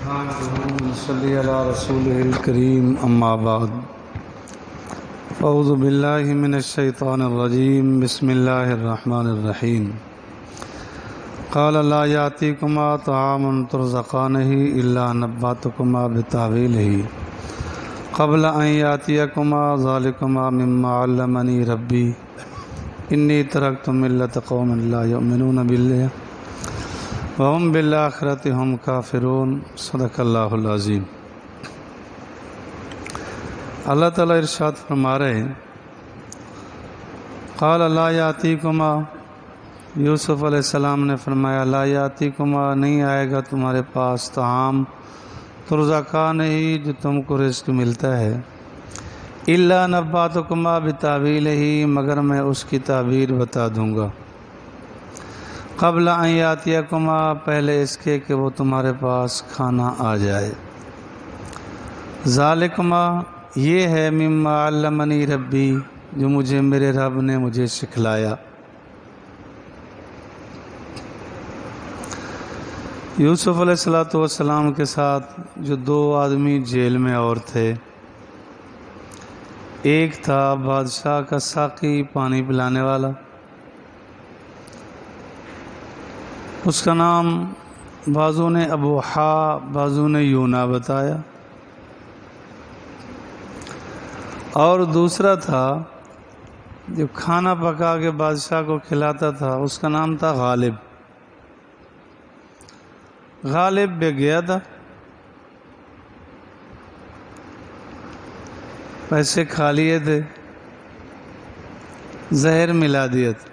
صلی علی رسولہ الکریم اما بعد اعوذ باللہ من الشیطان الرجیم بسم اللہ الرحمن الرحیم قال لا یاتیکما طعام ترزقانہ الا نبأتکما بتأویلہ قبل ان یاتیکما ذالکما مما علمنی ربی انی ترکت ملۃ قوم لا یؤمنون باللہ وَهُمْ بِالْآخِرَةِ هُمْ كَافِرُونَ صدق اللہ العظیم۔ اللہ تعالیٰ ارشاد فرما رہے ہیں قال لا یاتیکما، یوسف علیہ السلام نے فرمایا لا یاتیکما، نہیں آئے گا تمہارے پاس طعام ترزقان ہی، جو تم کو رزق ملتا ہے، الا نبأتکما بتأویلہ، مگر میں اس کی تعبیر بتا دوں گا، قبل ان یاتیکما، پہلے اس کے کہ وہ تمہارے پاس کھانا آ جائے، ذالکما، یہ ہے مما علمنی ربی، جو مجھے میرے رب نے مجھے سکھلایا۔ یوسف علیہ السلام کے ساتھ جو دو آدمی جیل میں اور تھے، ایک تھا بادشاہ کا ساقی، پانی پلانے والا، اس کا نام بعضوں نے ابوحا، بعضوں نے یونا بتایا، اور دوسرا تھا جو کھانا پکا کے بادشاہ کو کھلاتا تھا، اس کا نام تھا غالب۔ غالب بے گیا تھا، پیسے کھا لیے تھے، زہر ملا دیا تھا،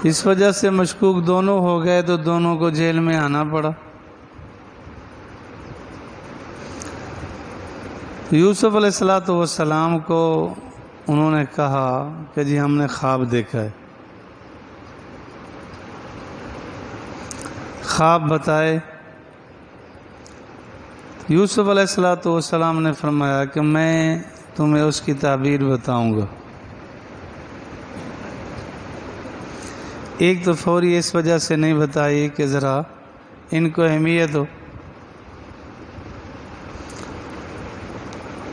اس وجہ سے مشکوک دونوں ہو گئے تو دونوں کو جیل میں آنا پڑا۔ یوسف علیہ السلام کو انہوں نے کہا کہ جی ہم نے خواب دیکھا ہے، خواب بتائے۔ یوسف علیہ السلام نے فرمایا کہ میں تمہیں اس کی تعبیر بتاؤں گا۔ ایک تو فوری اس وجہ سے نہیں بتائی کہ ذرا ان کو اہمیت ہو۔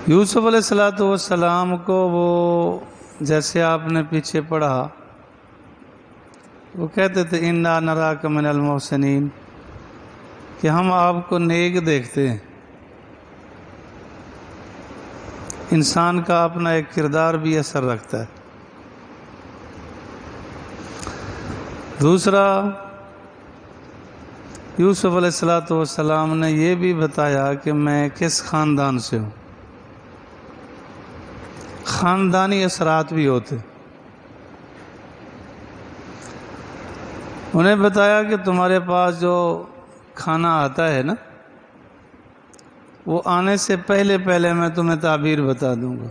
یوسف علیہ السلام کو وہ جیسے آپ نے پیچھے پڑھا، وہ کہتے تھے انا نراک من المحسنین، کہ ہم آپ کو نیک دیکھتے ہیں۔ انسان کا اپنا ایک کردار بھی اثر رکھتا ہے۔ دوسرا، یوسف علیہ السلام نے یہ بھی بتایا کہ میں کس خاندان سے ہوں۔ خاندانی اثرات بھی ہوتے، انہیں بتایا کہ تمہارے پاس جو کھانا آتا ہے نا، وہ آنے سے پہلے میں تمہیں تعبیر بتا دوں گا،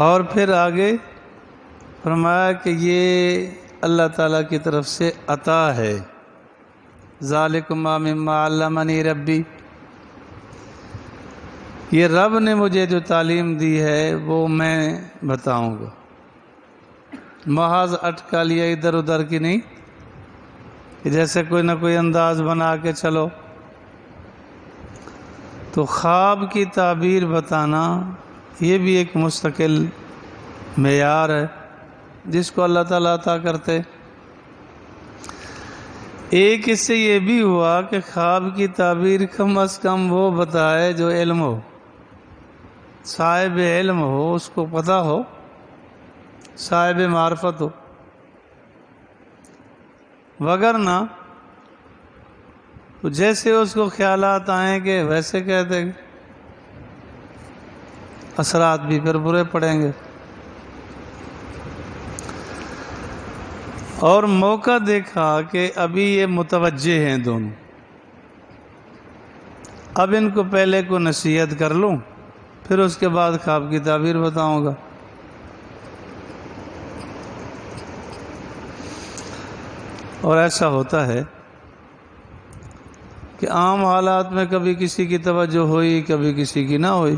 اور پھر آگے فرمایا کہ یہ اللہ تعالیٰ کی طرف سے عطا ہے، ذالکما مما علمنی ربی، یہ رب نے مجھے جو تعلیم دی ہے وہ میں بتاؤں گا۔ محض اٹکا لیا ادھر ادھر کی نہیں کہ جیسے کوئی نہ کوئی انداز بنا کے چلو۔ تو خواب کی تعبیر بتانا یہ بھی ایک مستقل معیار ہے جس کو اللہ تعالیٰ عطا کرتے۔ ایک اس سے یہ بھی ہوا کہ خواب کی تعبیر کم از کم وہ بتائے جو علم ہو، صاحب علم ہو، اس کو پتہ ہو، صاحب معرفت ہو، وگرنہ تو جیسے اس کو خیالات آئیں گے ویسے کہہ دیں گے، اثرات بھی پھر برے پڑیں گے۔ اور موقع دیکھا کہ ابھی یہ متوجہ ہیں دونوں، اب ان کو پہلے کو نصیحت کر لوں، پھر اس کے بعد خواب کی تعبیر بتاؤں گا۔ اور ایسا ہوتا ہے کہ عام حالات میں کبھی کسی کی توجہ ہوئی، کبھی کسی کی نہ ہوئی۔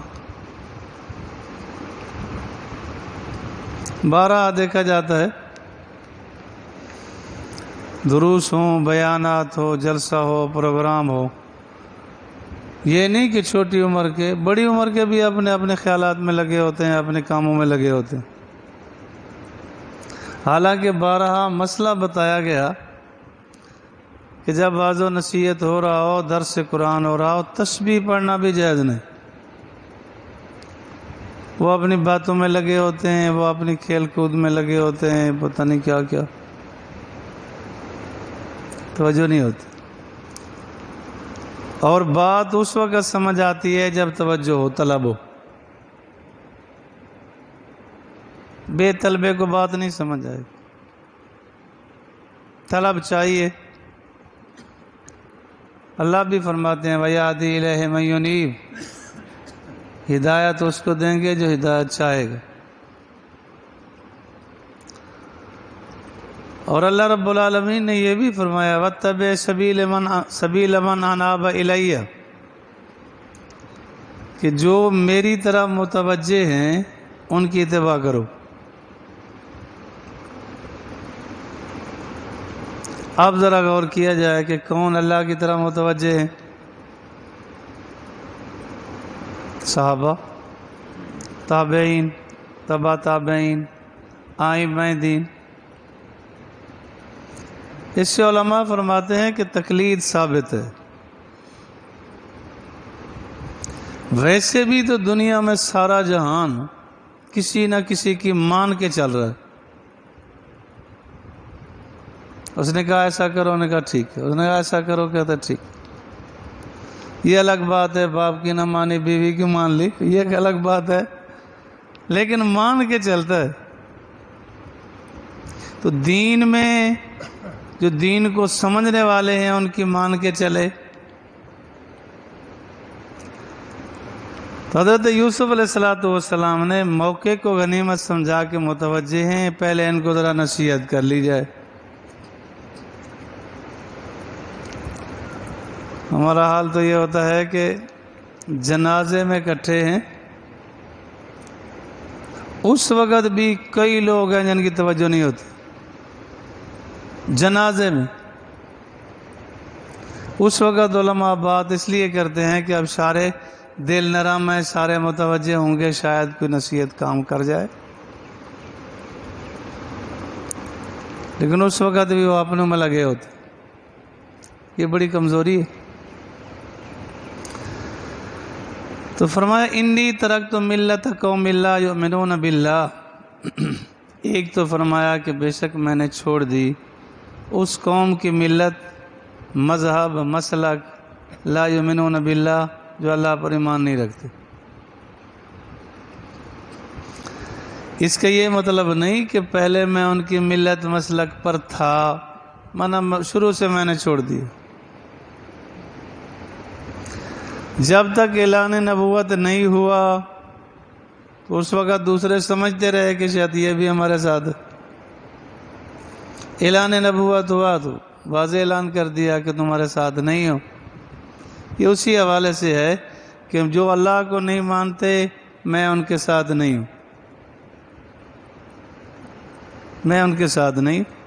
بارہا دیکھا جاتا ہے دروس ہوں، بیانات ہو، جلسہ ہو، پروگرام ہو، یہ نہیں کہ چھوٹی عمر کے، بڑی عمر کے بھی اپنے اپنے خیالات میں لگے ہوتے ہیں، اپنے کاموں میں لگے ہوتے ہیں۔ حالانکہ بارہا مسئلہ بتایا گیا کہ جب واعظ و نصیحت ہو رہا ہو، درس قرآن ہو رہا ہو، تسبیح پڑھنا بھی جائز نہیں۔ وہ اپنی باتوں میں لگے ہوتے ہیں، وہ اپنی کھیل کود میں لگے ہوتے ہیں، پتہ نہیں کیا کیا، توجہ نہیں ہوتی۔ اور بات اس وقت سمجھ آتی ہے جب توجہ ہو، طلب ہو۔ بے طلبے کو بات نہیں سمجھ آئے، طلب چاہیے۔ اللہ بھی فرماتے ہیں وَيَهْدِي إِلَيْهِ مَن يُنِيبُ، ہدایت اس کو دیں گے جو ہدایت چاہے گا۔ اور اللہ رب العالمین نے یہ بھی فرمایا وَاتَّبِعْ سَبِيلَ مَنْ أَنَابَ إِلَيَّ، کہ جو میری طرف متوجہ ہیں ان کی اتباع کرو۔ اب ذرا غور کیا جائے کہ کون اللہ کی طرف متوجہ ہیں؟ صحابہ، تابعین، تبع تابعین، ائمہ دین۔ اس سے علماء فرماتے ہیں کہ تقلید ثابت ہے۔ ویسے بھی تو دنیا میں سارا جہان کسی نہ کسی کی مان کے چل رہا ہے۔ اس نے کہا ایسا کرو، نے کہا ٹھیک ہے، اس نے کہا ایسا کرو، کہتا ٹھیک۔ یہ الگ بات ہے، باپ کی نہ مانی بیوی کی مان لی، یہ ایک الگ بات ہے، لیکن مان کے چلتا ہے۔ تو دین میں جو دین کو سمجھنے والے ہیں ان کی مان کے چلے۔ تو حضرت یوسف علیہ السلام نے موقع کو غنیمت سمجھا کے متوجہ ہیں، پہلے ان کو ذرا نصیحت کر لی جائے۔ ہمارا حال تو یہ ہوتا ہے کہ جنازے میں اکٹھے ہیں، اس وقت بھی کئی لوگ ہیں جن کی توجہ نہیں ہوتی جنازے میں۔ اس وقت علماء بات اس لیے کرتے ہیں کہ اب سارے دل نرم ہیں، سارے متوجہ ہوں گے، شاید کوئی نصیحت کام کر جائے، لیکن اس وقت بھی وہ اپنوں میں لگے ہوتے۔ یہ بڑی کمزوری ہے۔ تو فرمایا انی ترکت ملت قوم لا یؤمنون باللہ، ایک تو فرمایا کہ بے شک میں نے چھوڑ دی اس قوم کی ملت، مذہب، مسلک لا یؤمنون باللہ، جو اللہ پر ایمان نہیں رکھتے۔ اس کا یہ مطلب نہیں کہ پہلے میں ان کی ملت مسلک پر تھا، مانا شروع سے میں نے چھوڑ دی۔ جب تک اعلان نبوت نہیں ہوا تو اس وقت دوسرے سمجھتے رہے کہ شاید یہ بھی ہمارے ساتھ ہے۔ اعلان نبوت ہوا تو واضح اعلان کر دیا کہ تمہارے ساتھ نہیں ہو۔ یہ اسی حوالے سے ہے کہ جو اللہ کو نہیں مانتے میں ان کے ساتھ نہیں ہوں، میں ان کے ساتھ نہیں ہوں۔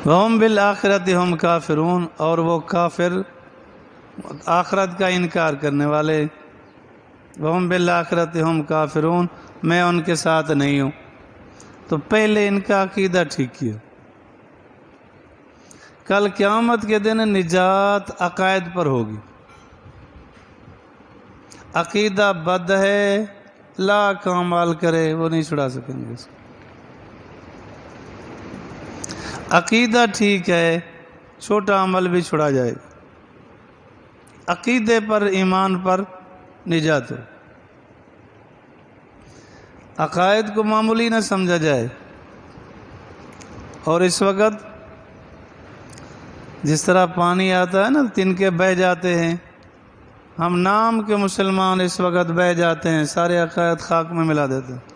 وَهُمْ بِالْآخِرَةِ هُمْ کافرون، اور وہ کافر آخرت کا انکار کرنے والے۔ وَهُمْ بِالْآخِرَةِ هُمْ کافرون، میں ان کے ساتھ نہیں ہوں۔ تو پہلے ان کا عقیدہ ٹھیک کیا۔ کل قیامت کے دن نجات عقائد پر ہوگی۔ عقیدہ بد ہے، لاکھ اعمال کرے وہ نہیں چھڑا سکیں گے اس کو۔ عقیدہ ٹھیک ہے، چھوٹا عمل بھی چھڑا جائے گا۔ عقیدے پر، ایمان پر نجات ہو۔ عقائد کو معمولی نہ سمجھا جائے۔ اور اس وقت جس طرح پانی آتا ہے نا، تنکے بہہ جاتے ہیں، ہم نام کے مسلمان اس وقت بہہ جاتے ہیں، سارے عقائد خاک میں ملا دیتے ہیں۔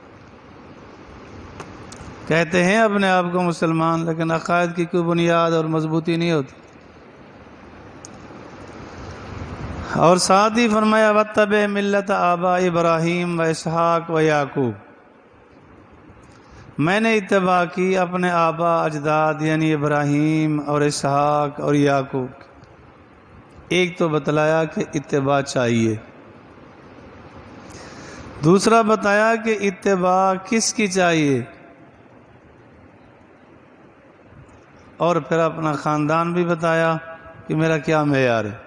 کہتے ہیں اپنے آپ کو مسلمان، لیکن عقائد کی کوئی بنیاد اور مضبوطی نہیں ہوتی۔ اور ساتھ ہی فرمایا وَاتَّبِعْ مِلَّةَ آبَاءِ ابراہیم و اسحاق و یعقوب، میں نے اتباع کی اپنے آبا اجداد یعنی ابراہیم اور اسحاق اور یعقوب۔ ایک تو بتلایا کہ اتباع چاہیے، دوسرا بتایا کہ اتباع کس کی چاہیے، اور پھر اپنا خاندان بھی بتایا کہ میرا کیا معیار ہے۔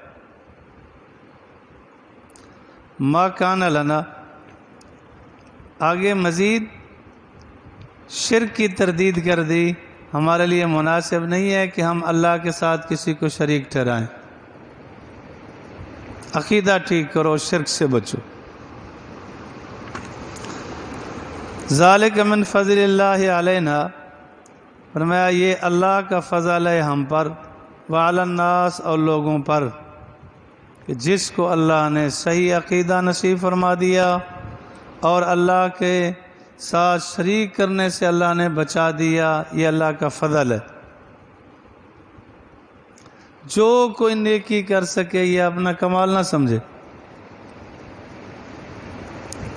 ما کان لنا، آگے مزید شرک کی تردید کر دی، ہمارے لیے مناسب نہیں ہے کہ ہم اللہ کے ساتھ کسی کو شریک ٹھہرائیں۔ عقیدہ ٹھیک کرو، شرک سے بچو۔ ذالک من فضل اللہ علینا، فرمایا یہ اللہ کا فضل ہے ہم پر، وعلی الناس اور لوگوں پر، کہ جس کو اللہ نے صحیح عقیدہ نصیب فرما دیا اور اللہ کے ساتھ شریک کرنے سے اللہ نے بچا دیا، یہ اللہ کا فضل ہے۔ جو کوئی نیکی کر سکے یہ اپنا کمال نہ سمجھے۔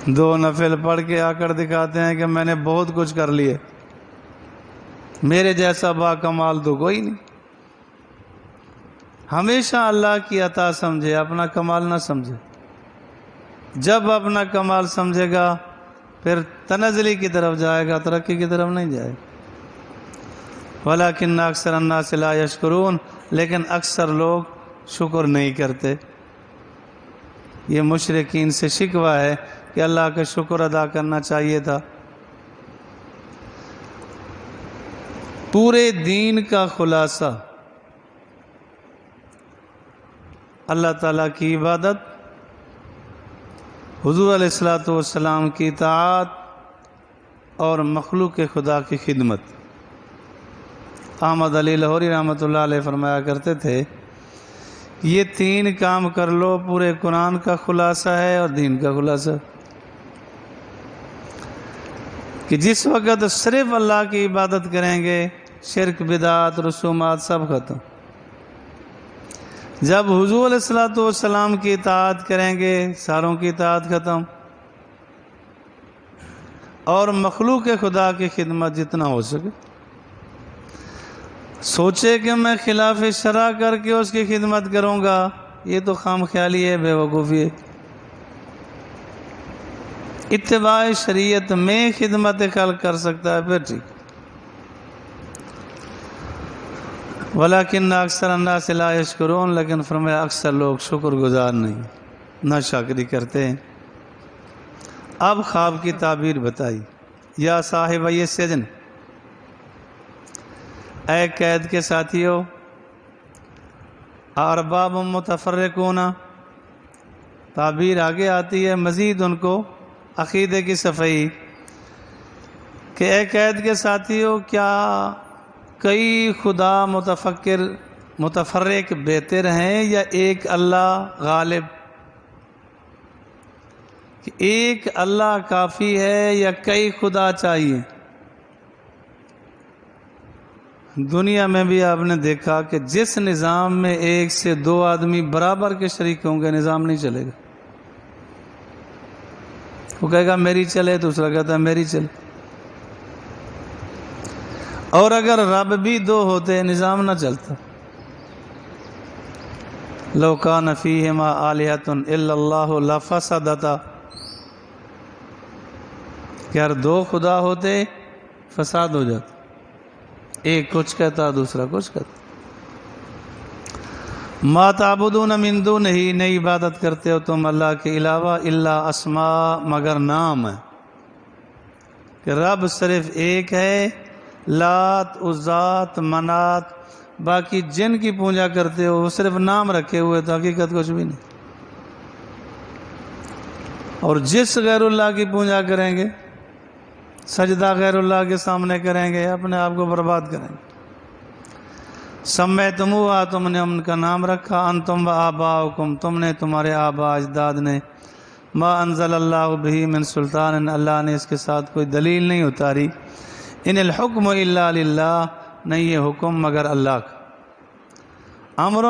دو نفل پڑھ کے آ کر دکھاتے ہیں کہ میں نے بہت کچھ کر لیے، میرے جیسا با کمال تو کوئی نہیں۔ ہمیشہ اللہ کی عطا سمجھے، اپنا کمال نہ سمجھے۔ جب اپنا کمال سمجھے گا پھر تنزلی کی طرف جائے گا، ترقی کی طرف نہیں جائے گا۔ وَلَكِنَّ أَكْثَرَ النَّاسِ لَا يَشْكُرُونَ، لیکن اکثر لوگ شکر نہیں کرتے۔ یہ مشرکین سے شکوہ ہے کہ اللہ کا شکر ادا کرنا چاہیے تھا۔ پورے دین کا خلاصہ اللہ تعالیٰ کی عبادت، حضور علیہ السلام کی اطاعت اور مخلوق خدا کی خدمت۔ احمد علی لاہوری رحمۃ اللہ علیہ فرمایا کرتے تھے یہ تین کام کر لو، پورے قرآن کا خلاصہ ہے اور دین کا خلاصہ، کہ جس وقت صرف اللہ کی عبادت کریں گے شرک بدعات رسومات سب ختم، جب حضور علیہ السلام کی اطاعت کریں گے ساروں کی اطاعت ختم، اور مخلوق خدا کی خدمت جتنا ہو سکے۔ سوچے کہ میں خلاف شرع کر کے اس کی خدمت کروں گا، یہ تو خام خیالی ہے، بے وقوفی ہے۔ اتباع شریعت میں خدمت خلق کر سکتا ہے پھر ٹھیک۔ وَلَكِنَّ أَكْثَرَ النَّاسِ لَا يَشْكُرُونَ، لیکن فرمایا اکثر لوگ شکر گزار نہیں، ناشکری کرتے ہیں۔ اب خواب کی تعبیر بتائی، یا صاحب یہ سجن، اے قید کے ساتھیو، ارباب متفرقون، تعبیر آگے آتی ہے مزید ان کو عقیدے کی صفائی، کہ اے قید کے ساتھیو، کیا کئی خدا متفرق بہتر ہیں یا ایک اللہ غالب؟ کہ ایک اللہ کافی ہے یا کئی خدا چاہیے؟ دنیا میں بھی آپ نے دیکھا کہ جس نظام میں ایک سے دو آدمی برابر کے شریک ہوں گے نظام نہیں چلے گا۔ وہ کہے گا میری چلے، دوسرا کہتا ہے میری چلے۔ اور اگر رب بھی دو ہوتے نظام نہ چلتا۔ لو کان فیہما آلہۃ الا اللہ لفسدتا، کہ اگر دو خدا ہوتے فساد ہو جاتا، ایک کچھ کہتا دوسرا کچھ کہتا۔ ما تعبدون من دونہ، نہیں عبادت کرتے ہو تم اللہ کے علاوہ، الا اسماء، مگر نام ہے، کہ رب صرف ایک ہے، لات عزات منات، باقی جن کی پوجا کرتے ہو وہ صرف نام رکھے ہوئے تو حقیقت کچھ بھی نہیں۔ اور جس غیر اللہ کی پوجا کریں گے، سجدہ غیر اللہ کے سامنے کریں گے، اپنے آپ کو برباد کریں گے۔ سمیتموہا، تم نے ان کا نام رکھا، انتم و آباؤکم، تم نے تمہارے آبا اجداد نے، ما انزل اللہ بہ من سلطان، اللہ نے اس کے ساتھ کوئی دلیل نہیں اتاری، ان الحکم الا للہ، نہیں یہ حکم مگر اللہ کا، امر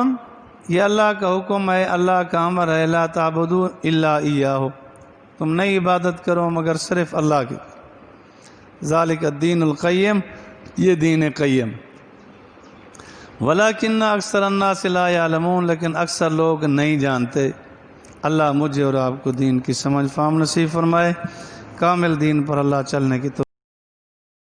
یہ اللہ کا حکم ہے، اللہ کا امر ہے، لا تعبدوا الا ایاہ، تم نہیں عبادت کرو مگر صرف اللہ کی، ذالک الدین القیم، یہ دین قیم، ولیکن اکثر الناس لا یعلمون، لیکن اکثر لوگ نہیں جانتے۔ اللہ مجھے اور آپ کو دین کی سمجھ فہم نصیب فرمائے، کامل دین پر اللہ چلنے کی